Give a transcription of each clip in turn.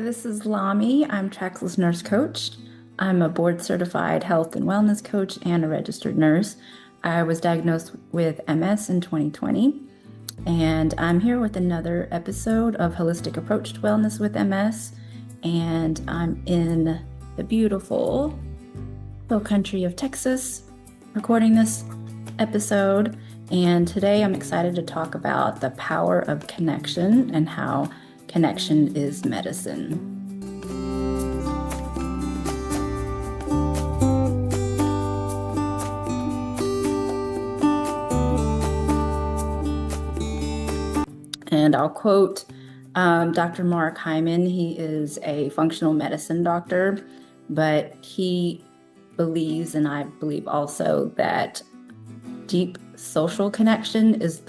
this is Lami. I'm TraXel's nurse coach. I'm a board certified health and wellness coach and a registered nurse. I was diagnosed with MS in 2020, and I'm here with another episode of Holistic Approach to Wellness with MS. And I'm in the beautiful hill country of Texas recording this episode. And today I'm excited to talk about the power of connection and how connection is medicine. And I'll quote Dr. Mark Hyman. He is a functional medicine doctor, but he believes, and I believe also, that deep social connection is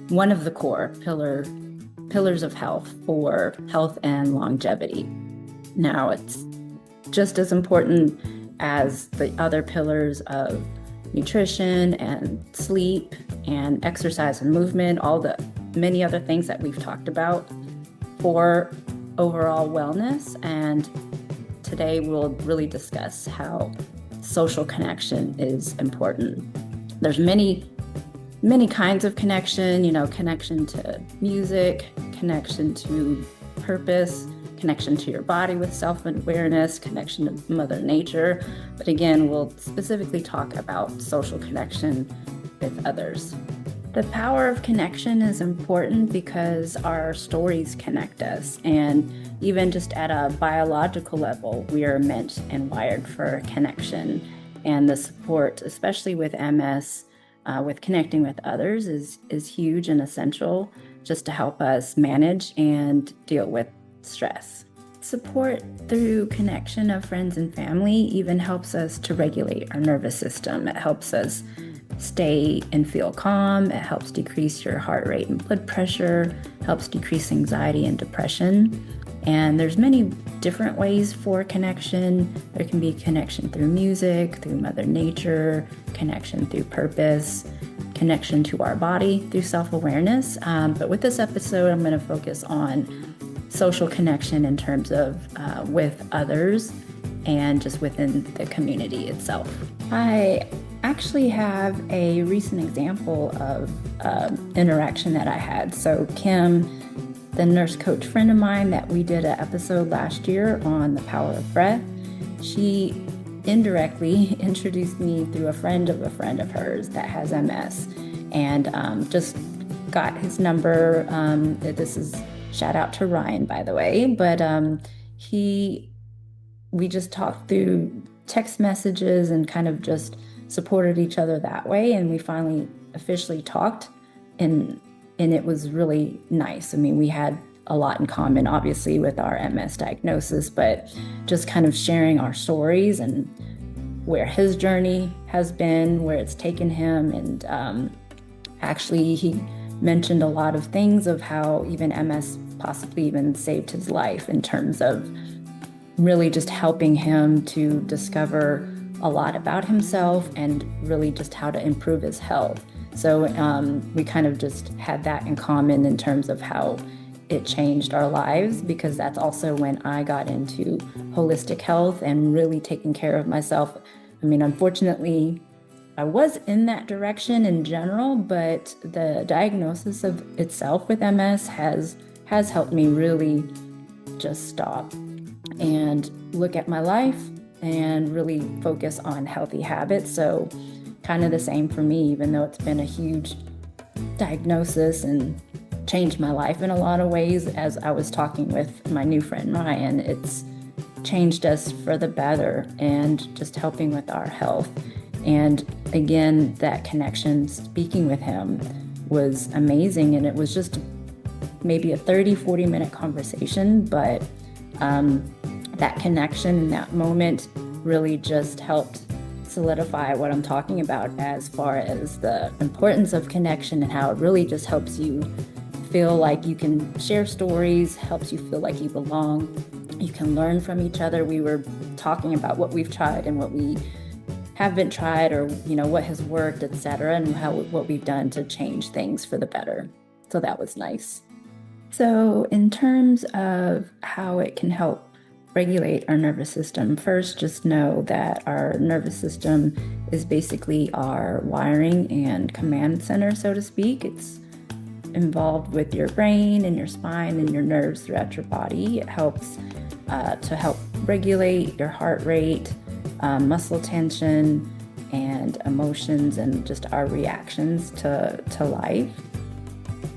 one of the core pillars of health for health and longevity. Now, it's just as important as the other pillars of nutrition and sleep and exercise and movement, all the many other things that we've talked about for overall wellness. And today we'll really discuss how social connection is important. There's many kinds of connection, connection to music, connection to purpose, connection to your body with self-awareness, connection to Mother Nature. But again, we'll specifically talk about social connection with others. The power of connection is important because our stories connect us. And even just at a biological level, we are meant and wired for connection. And the support, especially with MS, with connecting with others is huge and essential just to help us manage and deal with stress. Support through connection of friends and family even helps us to regulate our nervous system. It helps us stay and feel calm. It helps decrease your heart rate and blood pressure, helps decrease anxiety and depression. And there's many different ways for connection. There can be connection through music, through Mother Nature, connection through purpose, connection to our body through self-awareness. But with this episode, I'm going to focus on social connection in terms of with others and just within the community itself. I actually have a recent example of interaction that I had. So Kim, the nurse coach friend of mine that we did an episode last year on the power of breath, she indirectly introduced me through a friend of hers that has MS, and just got his number. This is shout out to Ryan, by the way, but we just talked through text messages and kind of just supported each other that way, and we finally officially talked, and it was really nice. I mean, we had a lot in common, obviously, with our MS diagnosis, but just kind of sharing our stories and where his journey has been, where it's taken him. And actually, he mentioned a lot of things of how even MS possibly even saved his life in terms of really just helping him to discover a lot about himself and really just how to improve his health. So we kind of just had that in common in terms of how it changed our lives, because that's also when I got into holistic health and really taking care of myself. I mean, unfortunately, I was in that direction in general, but the diagnosis of itself with MS has helped me really just stop and look at my life and really focus on healthy habits. So kind of the same for me, even though it's been a huge diagnosis and changed my life in a lot of ways. As I was talking with my new friend Ryan, it's changed us for the better and just helping with our health. And again, that connection, speaking with him, was amazing. And it was just maybe a 30-40 minute conversation, but that connection in that moment really just helped solidify what I'm talking about as far as the importance of connection and how it really just helps you feel like you can share stories, helps you feel like you belong. You can learn from each other. We were talking about what we've tried and what we haven't tried, or what has worked, etc., and what we've done to change things for the better. So that was nice. So, in terms of how it can help regulate our nervous system, first, just know that our nervous system is basically our wiring and command center, so to speak. It's involved with your brain and your spine and your nerves throughout your body. It helps to help regulate your heart rate, muscle tension, and emotions, and just our reactions to life.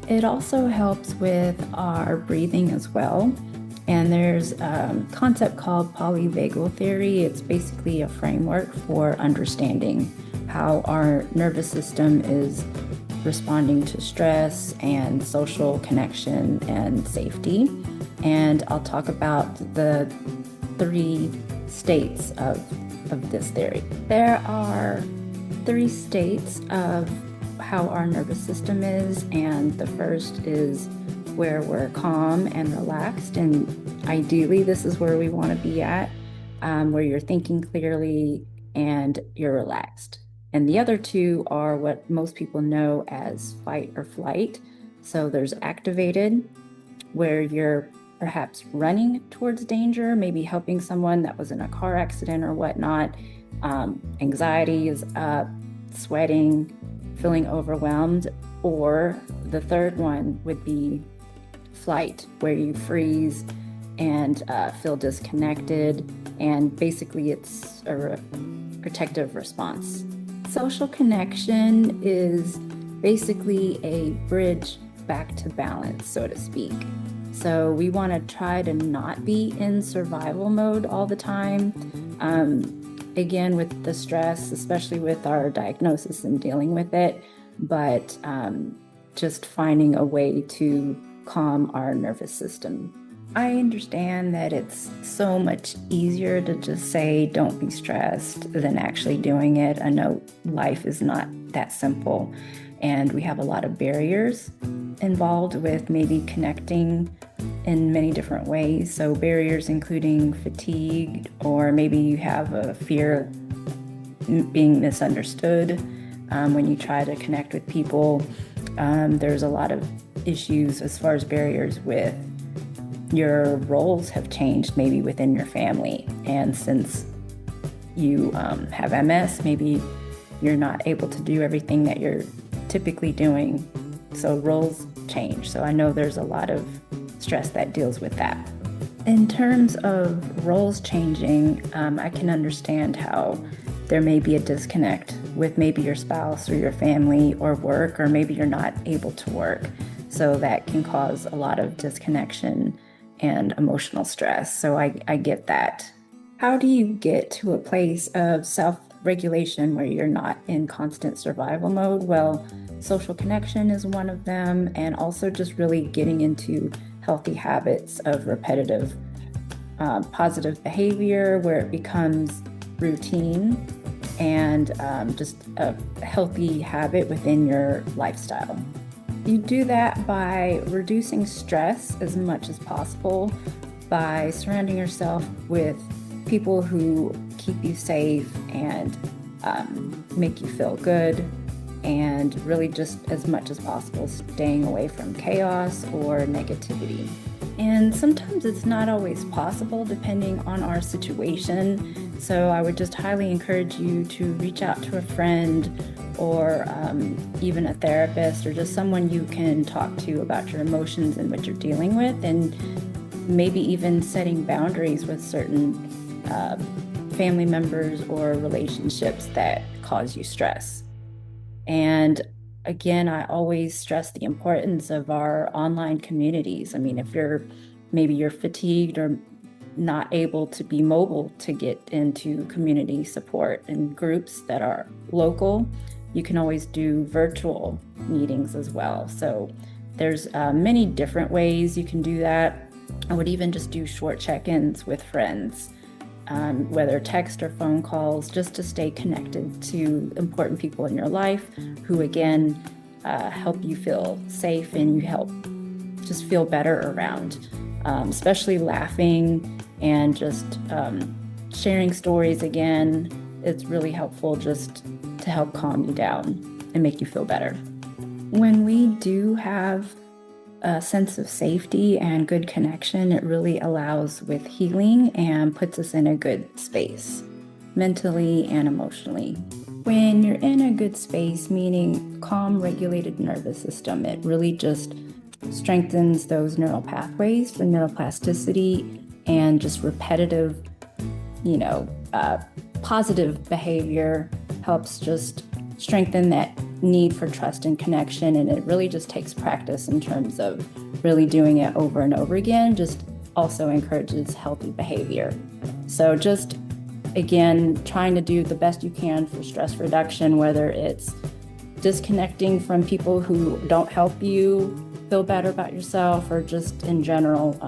It also helps with our breathing as well. And there's a concept called polyvagal theory. It's basically a framework for understanding how our nervous system is responding to stress and social connection and safety. And I'll talk about the 3 states of this theory. There are 3 states of how our nervous system is, and the first is where we're calm and relaxed, and ideally this is where we want to be at, where you're thinking clearly and you're relaxed. And the other 2 are what most people know as fight or flight. So there's activated, where you're perhaps running towards danger, maybe helping someone that was in a car accident or whatnot. Anxiety is up, sweating, feeling overwhelmed. Or the third one would be flight, where you freeze and feel disconnected, and basically it's a protective response. Social connection is basically a bridge back to balance, so to speak. So we want to try to not be in survival mode all the time. Again, with the stress, especially with our diagnosis and dealing with it, but just finding a way to calm our nervous system. I understand that it's so much easier to just say, don't be stressed, than actually doing it. I know life is not that simple, and we have a lot of barriers involved with maybe connecting in many different ways. So barriers including fatigue, or maybe you have a fear of being misunderstood when you try to connect with people. There's a lot of issues as far as barriers with your roles have changed maybe within your family. And since you have MS, maybe you're not able to do everything that you're typically doing. So roles change. So I know there's a lot of stress that deals with that. In terms of roles changing, I can understand how there may be a disconnect with maybe your spouse or your family or work, or maybe you're not able to work. So that can cause a lot of disconnection and emotional stress. So I get that. How do you get to a place of self-regulation where you're not in constant survival mode? Well, social connection is one of them, and also just really getting into healthy habits of repetitive, positive behavior where it becomes routine and just a healthy habit within your lifestyle. You do that by reducing stress as much as possible, by surrounding yourself with people who keep you safe and make you feel good, and really just as much as possible staying away from chaos or negativity. And sometimes it's not always possible depending on our situation. So I would just highly encourage you to reach out to a friend, or even a therapist, or just someone you can talk to about your emotions and what you're dealing with, and maybe even setting boundaries with certain family members or relationships that cause you stress. And again, I always stress the importance of our online communities. I mean, if you're fatigued or not able to be mobile to get into community support and groups that are local, you can always do virtual meetings as well. So there's many different ways you can do that. I would even just do short check-ins with friends, whether text or phone calls, just to stay connected to important people in your life who, again, help you feel safe and you help just feel better around, especially laughing and just sharing stories again. It's really helpful just to help calm you down and make you feel better. When we do have a sense of safety and good connection. It really allows with healing and puts us in a good space, mentally and emotionally. When you're in a good space, meaning calm, regulated nervous system, it really just strengthens those neural pathways for neuroplasticity and just repetitive, positive behavior helps just strengthen that need for trust and connection. And it really just takes practice in terms of really doing it over and over again, just also encourages healthy behavior. So just, again, trying to do the best you can for stress reduction, whether it's disconnecting from people who don't help you feel better about yourself or just in general.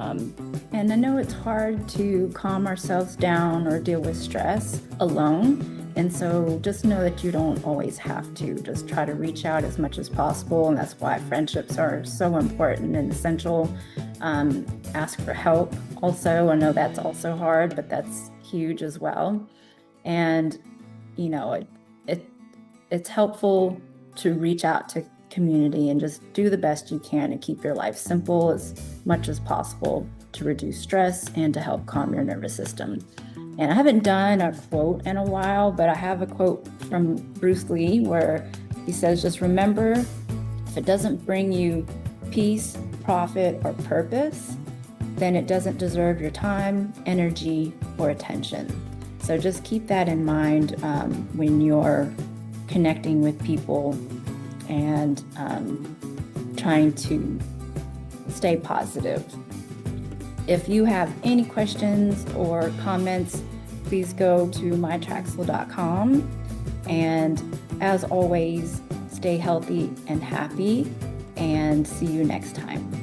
And I know it's hard to calm ourselves down or deal with stress alone. And so just know that you don't always have to. Just try to reach out as much as possible. And that's why friendships are so important and essential. Ask for help. Also, I know that's also hard, but that's huge as well. And, it's helpful to reach out to community and just do the best you can to keep your life simple as much as possible to reduce stress and to help calm your nervous system. And I haven't done a quote in a while, but I have a quote from Bruce Lee where he says, just remember, if it doesn't bring you peace, profit, or purpose, then it doesn't deserve your time, energy, or attention. So just keep that in mind when you're connecting with people and trying to stay positive. If you have any questions or comments, please go to mytraxel.com. And as always, stay healthy and happy, and see you next time.